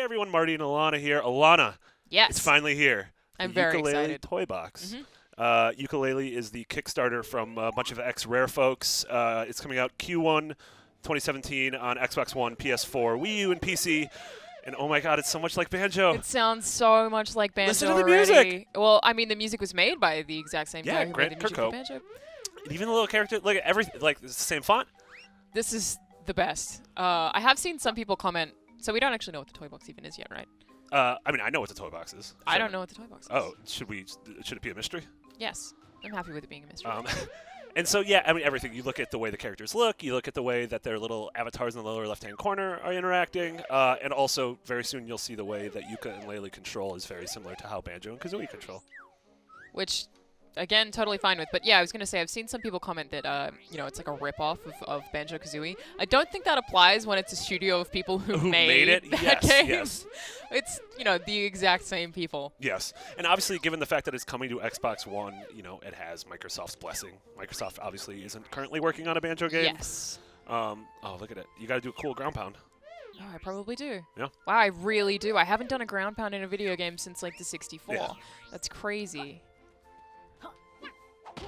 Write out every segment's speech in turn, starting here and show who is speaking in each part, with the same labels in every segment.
Speaker 1: everyone, Marty and Alanah here. Alanah,
Speaker 2: Yes.
Speaker 1: it's finally here.
Speaker 2: I'm
Speaker 1: The
Speaker 2: very
Speaker 1: Yooka-Laylee
Speaker 2: excited.
Speaker 1: Toybox.
Speaker 2: Mhm.
Speaker 1: Yooka-Laylee is the Kickstarter from a bunch of ex-Rare folks. It's coming out Q1 2017 on Xbox One, PS4, Wii U, and PC. And oh my god, it's so much like Banjo.
Speaker 2: It sounds so much like Banjo
Speaker 1: Listen to the
Speaker 2: already.
Speaker 1: music.
Speaker 2: Well, I mean, the music was made by the exact same
Speaker 1: Yeah,
Speaker 2: guy who
Speaker 1: Grant
Speaker 2: made the music
Speaker 1: Kirkhope.
Speaker 2: for Banjo.
Speaker 1: And even the little character, look at everything, like it's the same font.
Speaker 2: This is the best. I have seen some people comment. So we don't actually know what the Toybox even is yet, right?
Speaker 1: I mean, I know what the Toybox is.
Speaker 2: I don't know what the Toybox is.
Speaker 1: Oh, should it be a mystery?
Speaker 2: Yes. I'm happy with it being a mystery.
Speaker 1: And so, yeah, I mean, everything. You look at the way the characters look. You look at the way that their little avatars in the lower left-hand corner are interacting. And also, very soon, you'll see the way that Yooka and Laylee control is very similar to how Banjo and Kazooie control.
Speaker 2: Which, again, totally fine with. But yeah, I was going to say, I've seen some people comment that, it's like a rip-off of Banjo-Kazooie. I don't think that applies when it's a studio of people who
Speaker 1: made it.
Speaker 2: that
Speaker 1: Yes,
Speaker 2: game.
Speaker 1: yes.
Speaker 2: It's, the exact same people.
Speaker 1: Yes. And obviously, given the fact that it's coming to Xbox One, it has Microsoft's blessing. Microsoft obviously isn't currently working on a Banjo game.
Speaker 2: Yes.
Speaker 1: Oh, look at it. You got to do a cool ground pound.
Speaker 2: Oh, I probably do.
Speaker 1: Yeah.
Speaker 2: Wow, I really do. I haven't done a ground pound in a video game since, like, the 64.
Speaker 1: Yeah.
Speaker 2: That's crazy.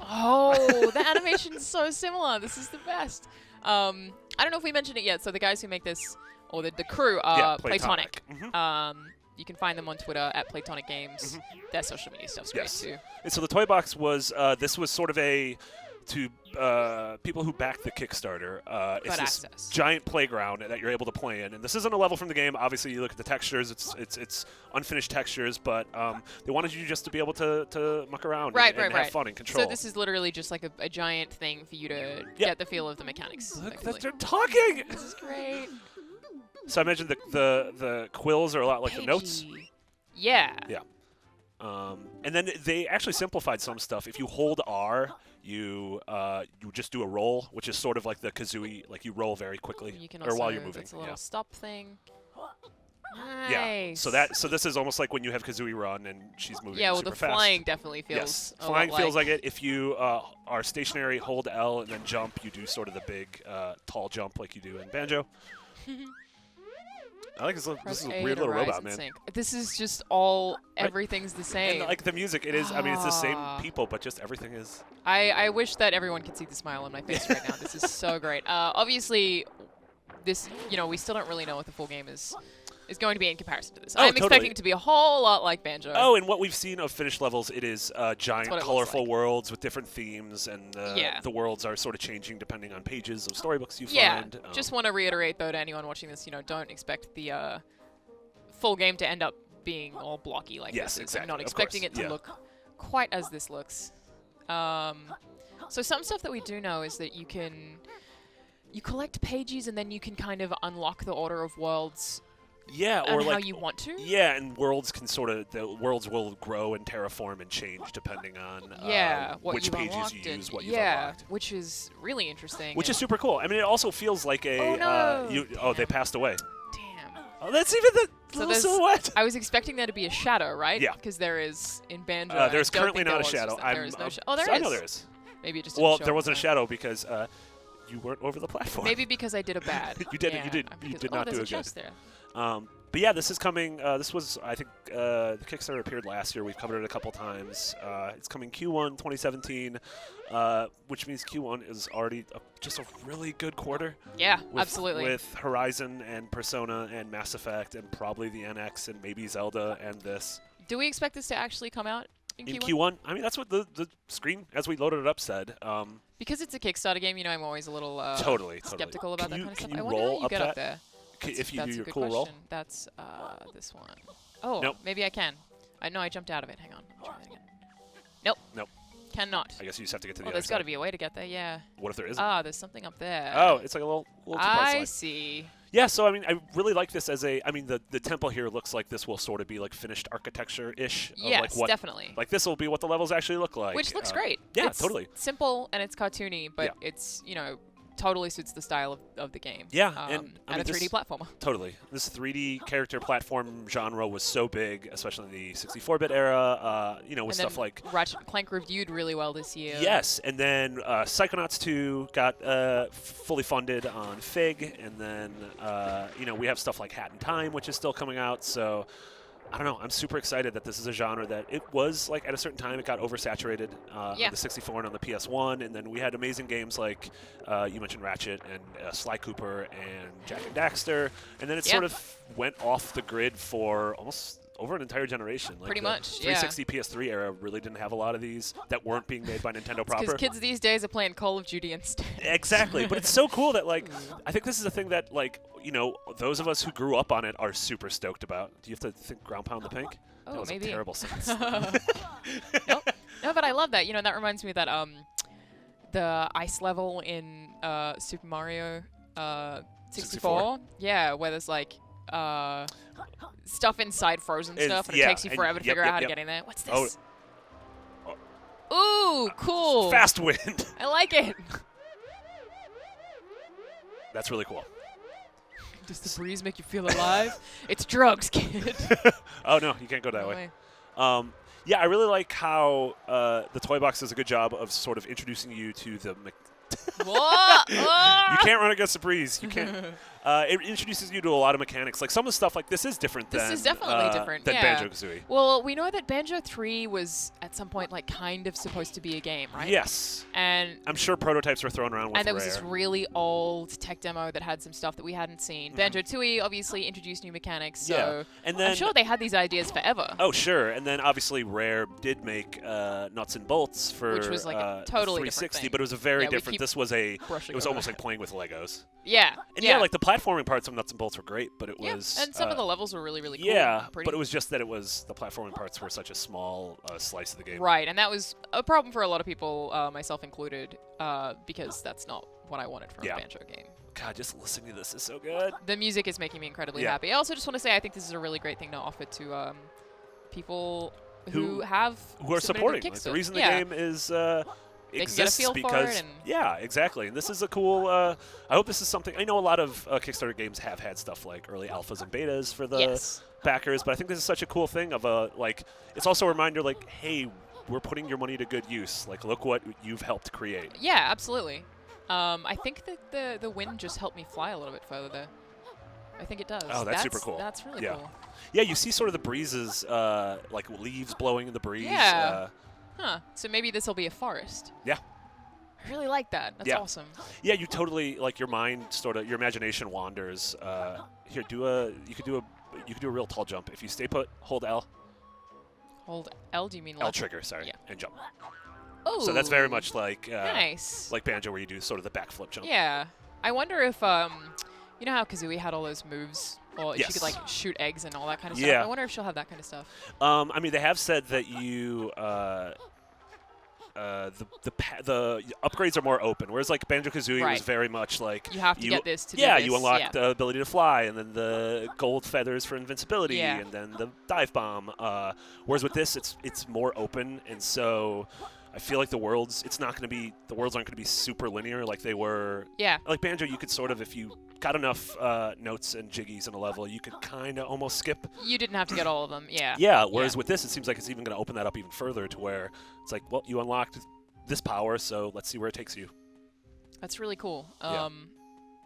Speaker 2: Oh, the animation's so similar. This is the best. I don't know if we mentioned it yet. So the guys who make this, or the crew, are Playtonic. You can find them on Twitter at Playtonic Games. Their social media stuff's great too.
Speaker 1: And so the Toybox was, this was sort of to people who backed the Kickstarter, it's this
Speaker 2: access.
Speaker 1: giant playground that you're able to play in. And this isn't a level from the game. Obviously, you look at the textures; it's unfinished textures. But they wanted you just to be able to muck around and have fun and control.
Speaker 2: So this is literally just like a giant thing for you to get the feel of the mechanics.
Speaker 1: Look, they're talking.
Speaker 2: This is great.
Speaker 1: So I mentioned the quills are a lot like the notes.
Speaker 2: Yeah.
Speaker 1: Yeah. And then they actually simplified some stuff. If you hold R, you just do a roll, which is sort of like the Kazooie, like you roll very quickly,
Speaker 2: You can
Speaker 1: or
Speaker 2: also,
Speaker 1: while you're moving.
Speaker 2: It's a little stop thing.
Speaker 1: Yeah.
Speaker 2: Nice.
Speaker 1: So this is almost like when you have Kazooie run and she's moving
Speaker 2: well,
Speaker 1: super
Speaker 2: the
Speaker 1: fast.
Speaker 2: flying definitely feels.
Speaker 1: Yes,
Speaker 2: a
Speaker 1: flying
Speaker 2: lot
Speaker 1: feels like it. If you are stationary, hold L and then jump, you do sort of the big tall jump like you do in Banjo. I like this is a weird little robot, man.
Speaker 2: Sync. This is just all, everything's the same.
Speaker 1: And like the music, it is, I mean, it's the same people, but just everything is.
Speaker 2: I wish that everyone could see the smile on my face right now. This is so great. Obviously, this, we still don't really know what the full game is going to be in comparison to this. I'm expecting it to be a whole lot like Banjo.
Speaker 1: Oh, and what we've seen of finished levels, it is giant, colorful
Speaker 2: like.
Speaker 1: worlds with different themes, and the worlds are sort of changing depending on pages of storybooks you find.
Speaker 2: Just want to reiterate, though, to anyone watching this, don't expect the full game to end up being all blocky like this.
Speaker 1: Exactly.
Speaker 2: I'm not expecting it to look quite as this looks. So some stuff that we do know is that you collect pages and then you can kind of unlock the order of worlds.
Speaker 1: Yeah, or
Speaker 2: like
Speaker 1: like
Speaker 2: how you want to.
Speaker 1: Yeah, and worlds the worlds will grow and terraform and change depending on which pages you use, what you've unlocked.
Speaker 2: Which is really interesting.
Speaker 1: Which is super cool. I mean, it also feels like a they passed away.
Speaker 2: Damn.
Speaker 1: Oh, that's even the little silhouette.
Speaker 2: I was expecting there to be a shadow, right?
Speaker 1: Yeah.
Speaker 2: Because there is in Banjo.
Speaker 1: There's currently not a shadow.
Speaker 2: There is no shadow. Oh, there is.
Speaker 1: I know there is.
Speaker 2: Maybe it just.
Speaker 1: Well, there wasn't a shadow because you weren't over the platform.
Speaker 2: Maybe because I did a bad.
Speaker 1: You did.
Speaker 2: Yeah,
Speaker 1: You did not do a good.
Speaker 2: There.
Speaker 1: But yeah, this is coming. This was, I think, the Kickstarter appeared last year. We've covered it a couple times. It's coming Q1 2017, which means Q1 is already just a really good quarter.
Speaker 2: Yeah, absolutely.
Speaker 1: With Horizon and Persona and Mass Effect and probably the NX and maybe Zelda and this.
Speaker 2: Do we expect this to actually come out in Q1?
Speaker 1: Q1? I mean, that's what the screen, as we loaded it up, said.
Speaker 2: Because it's a Kickstarter game, I'm always a little skeptical about that kind of stuff.
Speaker 1: Can you
Speaker 2: I wonder
Speaker 1: roll
Speaker 2: how you get
Speaker 1: that?
Speaker 2: up there.
Speaker 1: If you do your
Speaker 2: a good
Speaker 1: cool roll?
Speaker 2: question. That's this one. Oh,
Speaker 1: nope.
Speaker 2: Maybe I can. No, I jumped out of it. Hang on. I'll try that again. Nope.
Speaker 1: Nope.
Speaker 2: Cannot.
Speaker 1: I guess you just have to get to the
Speaker 2: other
Speaker 1: other
Speaker 2: side. There's got to be a way to get there, yeah.
Speaker 1: What if there isn't?
Speaker 2: There's something up there.
Speaker 1: Oh, it's like a little two-part slide.
Speaker 2: I see.
Speaker 1: Yeah, so I mean, I really like this as I mean, the temple here looks like this will sort of be like finished architecture-ish.
Speaker 2: Yes, definitely.
Speaker 1: Like this will be what the levels actually look like.
Speaker 2: Which looks great.
Speaker 1: Yeah,
Speaker 2: it's
Speaker 1: totally.
Speaker 2: Simple and it's cartoony, but it's, totally suits the style of the game.
Speaker 1: Yeah,
Speaker 2: and
Speaker 1: I mean,
Speaker 2: a 3D platformer.
Speaker 1: Totally. This 3D character platform genre was so big, especially in the 64-bit era, with
Speaker 2: and
Speaker 1: stuff like...
Speaker 2: Ratchet & Clank reviewed really well this year.
Speaker 1: Yes, and then Psychonauts 2 got fully funded on FIG, and then, we have stuff like Hat in Time, which is still coming out, so... I don't know. I'm super excited that this is a genre that it was, like, at a certain time, it got oversaturated on the 64 and on the PS1. And then we had amazing games like you mentioned Ratchet and Sly Cooper and Jak and Daxter. And then it sort of went off the grid for almost over an entire generation. Like
Speaker 2: Pretty much,
Speaker 1: 360 PS3 era really didn't have a lot of these that weren't being made by Nintendo proper.
Speaker 2: Because kids these days are playing Call of Duty instead.
Speaker 1: Exactly. But it's so cool that, like, I think this is a thing that, like, those of us who grew up on it are super stoked about. Do you have to think Ground Pound the Pink?
Speaker 2: Oh,
Speaker 1: that was
Speaker 2: maybe.
Speaker 1: a terrible sentence.
Speaker 2: Nope. No, but I love that. That reminds me that the ice level in Super Mario 64. Yeah, where there's like stuff inside frozen stuff, and it takes you forever to figure out how to get in there. What's this? Ooh, cool.
Speaker 1: Fast wind.
Speaker 2: I like it.
Speaker 1: That's really cool.
Speaker 2: Does the breeze make you feel alive? It's drugs, kid.
Speaker 1: Oh, no, you can't go that way. I really like how the Toybox does a good job of sort of introducing you to the...
Speaker 2: What?
Speaker 1: You can't run against the breeze. You can't. It introduces you to a lot of mechanics. Like some of the stuff, like this is different than...
Speaker 2: This is definitely different,
Speaker 1: than Banjo-Kazooie.
Speaker 2: Well, we know that Banjo 3 was, at some point, like, kind of supposed to be a game, right?
Speaker 1: Yes.
Speaker 2: And
Speaker 1: I'm sure prototypes were thrown around with
Speaker 2: And there was this really old tech demo that had some stuff that we hadn't seen. Banjo 2 obviously introduced new mechanics, so
Speaker 1: and then,
Speaker 2: I'm sure they had these ideas forever.
Speaker 1: Oh, sure. And then, obviously, Rare did make Nuts and Bolts for
Speaker 2: Which was, like, a totally
Speaker 1: 360,
Speaker 2: different thing.
Speaker 1: but it was a very different... This was it was almost
Speaker 2: that.
Speaker 1: like playing with Legos.
Speaker 2: Yeah.
Speaker 1: And like the platforming parts of Nuts and Bolts were great, but it was...
Speaker 2: and some of the levels were really, really cool.
Speaker 1: Yeah, but it was just that the platforming parts were such a small slice of the game.
Speaker 2: Right, and that was a problem for a lot of people, myself included, because that's not what I wanted from a Banjo game.
Speaker 1: God, just listening to this is so good.
Speaker 2: The music is making me incredibly happy. I also just want to say I think this is a really great thing to offer to people who
Speaker 1: are supporting. Like, the reason the game is... exists
Speaker 2: they can get a feel
Speaker 1: because
Speaker 2: for it and
Speaker 1: exactly, and this is a cool I hope this is something. I know a lot of Kickstarter games have had stuff like early alphas and betas for the backers, but I think this is such a cool thing of it's also a reminder, like, hey, we're putting your money to good use, like, look what you've helped create.
Speaker 2: Yeah, absolutely. I think that the wind just helped me fly a little bit further there. I think it does.
Speaker 1: Oh, that's super cool.
Speaker 2: That's really cool.
Speaker 1: Yeah, you see sort of the breezes, like leaves blowing in the breeze.
Speaker 2: Yeah. So maybe this will be a forest.
Speaker 1: Yeah.
Speaker 2: I really like that. That's awesome.
Speaker 1: Yeah, you totally, like, your mind sort of, your imagination wanders. Here, you could do a real tall jump. If you stay put, hold L.
Speaker 2: Hold L, do you mean
Speaker 1: L trigger, sorry, and jump.
Speaker 2: Oh.
Speaker 1: So that's very much like
Speaker 2: nice.
Speaker 1: Like Banjo, where you do sort of the backflip jump.
Speaker 2: Yeah. I wonder if you know how Kazooie had all those moves, or she could like shoot eggs and all that kind of stuff. I wonder if she'll have that kind of stuff.
Speaker 1: I mean, they have said that you the upgrades are more open, whereas like Banjo-Kazooie was very much like
Speaker 2: you have to get this to do
Speaker 1: this.
Speaker 2: this.
Speaker 1: You unlock the ability to fly, and then the gold feathers for invincibility, and then the dive bomb. Whereas with this, it's more open, and so I feel like the worlds aren't going to be super linear like they were.
Speaker 2: Yeah.
Speaker 1: Like Banjo, you could sort of, if you got enough notes and jiggies in a level, you could kind of almost skip.
Speaker 2: You didn't have to get all of them, yeah.
Speaker 1: Yeah, whereas with this, it seems like it's even going to open that up even further to where it's like, well, you unlocked this power, so let's see where it takes you.
Speaker 2: That's really cool.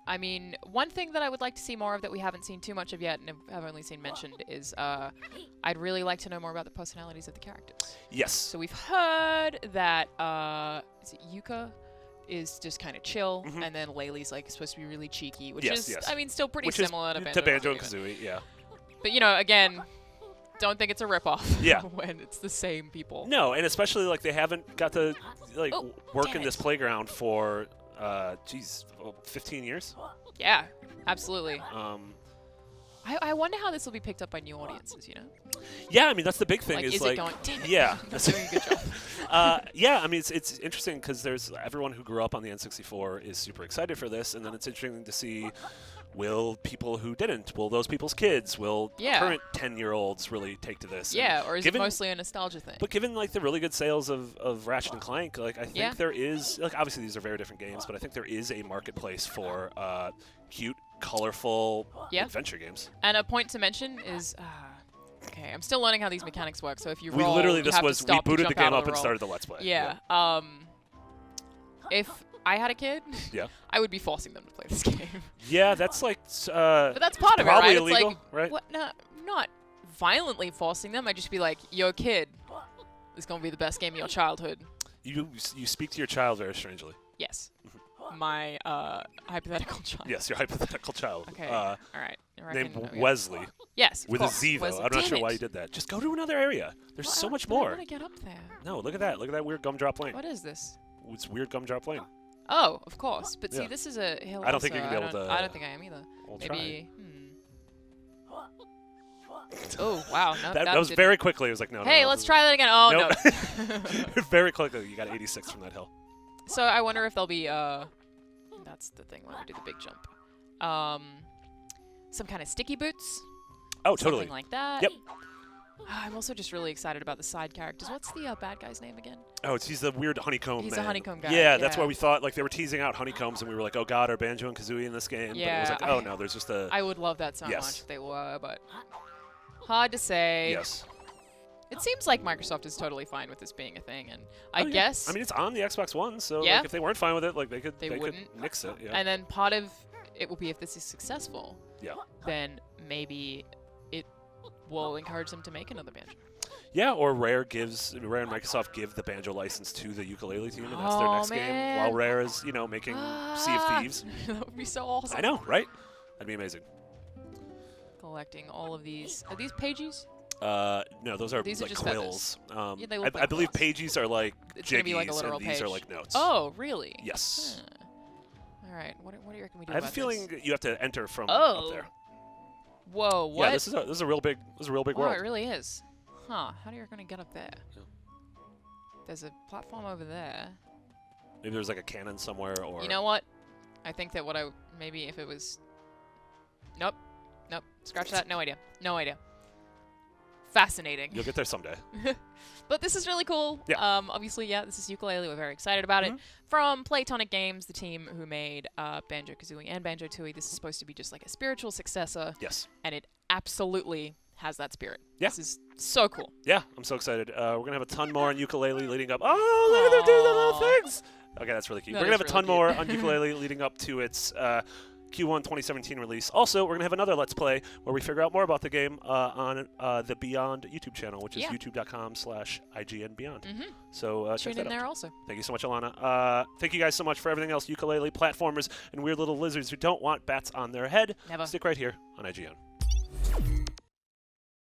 Speaker 2: I mean, one thing that I would like to see more of that we haven't seen too much of yet and have only seen mentioned is I'd really like to know more about the personalities of the characters.
Speaker 1: Yes.
Speaker 2: So we've heard that is it Yooka is just kind of chill, and then Laylee's like supposed to be really cheeky, which is, I mean, still pretty similar to
Speaker 1: Banjo and Kazooie, yeah.
Speaker 2: But, you know, again, don't think it's a ripoff
Speaker 1: Yeah.
Speaker 2: when it's the same people.
Speaker 1: No, and especially like they haven't got to like work in this playground for 15 years?
Speaker 2: Yeah, absolutely. I wonder how this will be picked up by new audiences, you know?
Speaker 1: Yeah, I mean, that's the big thing.
Speaker 2: Like,
Speaker 1: is
Speaker 2: it
Speaker 1: like,
Speaker 2: going, damn it,
Speaker 1: yeah.
Speaker 2: that's doing a good job.
Speaker 1: Yeah, I mean, it's interesting because there's everyone who grew up on the N64 is super excited for this, and then it's interesting to see will people who didn't, will those people's kids, will current 10-year-olds really take to this?
Speaker 2: Yeah, or is it mostly a nostalgia thing?
Speaker 1: But given like the really good sales of Ratchet and Clank, like I think there is, like obviously these are very different games, but I think there is a marketplace for cute, colorful adventure games.
Speaker 2: And a point to mention is. Okay, I'm still learning how these mechanics work. So if you roll,
Speaker 1: we literally
Speaker 2: we
Speaker 1: booted the game up and started the Let's Play.
Speaker 2: Yeah. If I had a kid, I would be forcing them to play this game.
Speaker 1: Yeah, that's like.
Speaker 2: But that's part of it, right?
Speaker 1: Illegal,
Speaker 2: it's like,
Speaker 1: right?
Speaker 2: What? No, not violently forcing them. I'd just be like, "Yo, kid, this is gonna be the best game of your childhood."
Speaker 1: You speak to your child very strangely.
Speaker 2: Yes. My hypothetical child.
Speaker 1: Yes, your hypothetical child.
Speaker 2: Okay. All right.
Speaker 1: Named Wesley.
Speaker 2: Yes.
Speaker 1: With a Z though. I'm not sure why you did that. Just go to another area. There's so much more.
Speaker 2: I want to get up there.
Speaker 1: No, look at that. Look at that weird gumdrop lane.
Speaker 2: What is this?
Speaker 1: It's weird gumdrop lane.
Speaker 2: Oh, of course. But see, this is a hill.
Speaker 1: I don't think you're gonna be able to.
Speaker 2: I don't think I am either.
Speaker 1: We'll
Speaker 2: Maybe. Oh wow! No,
Speaker 1: that was very quickly. It was like no.
Speaker 2: Hey, let's try that again. Oh
Speaker 1: no. Very quickly, you got 86 from that hill.
Speaker 2: So I wonder if there'll be that's the thing when we do the big jump. Some kind of sticky boots.
Speaker 1: Oh, totally.
Speaker 2: Something like that.
Speaker 1: Yep.
Speaker 2: I'm also just really excited about the side characters. What's the bad guy's name again?
Speaker 1: Oh, he's the weird honeycomb
Speaker 2: He's
Speaker 1: man.
Speaker 2: a honeycomb guy.
Speaker 1: Yeah, that's why we thought, like, they were teasing out honeycombs, and we were like, oh, God, are Banjo and Kazooie in this game?
Speaker 2: Yeah.
Speaker 1: But it was like, oh, no, there's just a...
Speaker 2: I would love that so much if they were, but hard to say.
Speaker 1: Yes.
Speaker 2: It seems like Microsoft is totally fine with this being a thing, and I guess...
Speaker 1: I mean, it's on the Xbox One, so like, if they weren't fine with it, like, they could nix it. Yeah.
Speaker 2: And then part of it will be if this is successful,
Speaker 1: yeah,
Speaker 2: then maybe it will encourage them to make another Banjo.
Speaker 1: Yeah, or Rare and Microsoft give the Banjo license to the Yooka-Laylee team, and that's their next game, while Rare is, making Sea of Thieves.
Speaker 2: That would be so awesome.
Speaker 1: I know, right? That'd be amazing.
Speaker 2: Collecting all of these. Are these pages?
Speaker 1: No, those are
Speaker 2: these
Speaker 1: like
Speaker 2: are just
Speaker 1: quills.
Speaker 2: Yeah, they look like
Speaker 1: I believe
Speaker 2: quills.
Speaker 1: pages are like jiggies,
Speaker 2: like a literal
Speaker 1: and these
Speaker 2: page.
Speaker 1: are like notes.
Speaker 2: Oh, really?
Speaker 1: Yes.
Speaker 2: All right. What do you reckon we do?
Speaker 1: I have a feeling you have to enter from
Speaker 2: up
Speaker 1: there.
Speaker 2: Whoa! What?
Speaker 1: Yeah, this is a real big world.
Speaker 2: Oh, it really is. Huh? How do you reckon to get up there?
Speaker 1: Yeah.
Speaker 2: There's a platform over there.
Speaker 1: Maybe there's like a cannon somewhere, or
Speaker 2: you know what? I think that maybe if it was. Nope. Scratch that. No idea. Fascinating.
Speaker 1: You'll get there someday.
Speaker 2: But this is really cool.
Speaker 1: Yeah.
Speaker 2: Obviously, this is Yooka-Laylee. We're very excited about it. From Playtonic Games, the team who made Banjo-Kazooie and Banjo-Tooie. This is supposed to be just like a spiritual successor.
Speaker 1: Yes.
Speaker 2: And it absolutely has that spirit.
Speaker 1: Yeah.
Speaker 2: This is so cool.
Speaker 1: Yeah, I'm so excited. We're going to have a ton more on Yooka-Laylee leading up. Oh, look at them doing the little things. Okay, that's really cute. We're going to have a ton more on Yooka-Laylee leading up to its Q1 2017 release. Also, we're going to have another Let's Play where we figure out more about the game on the Beyond YouTube channel, which is youtube.com/IGN Beyond. So
Speaker 2: tune in there also.
Speaker 1: Thank you so much, Alanah. Thank you guys so much for everything else. Yooka-Laylee, platformers, and weird little lizards who don't want bats on their head.
Speaker 2: Never.
Speaker 1: Stick right here on IGN.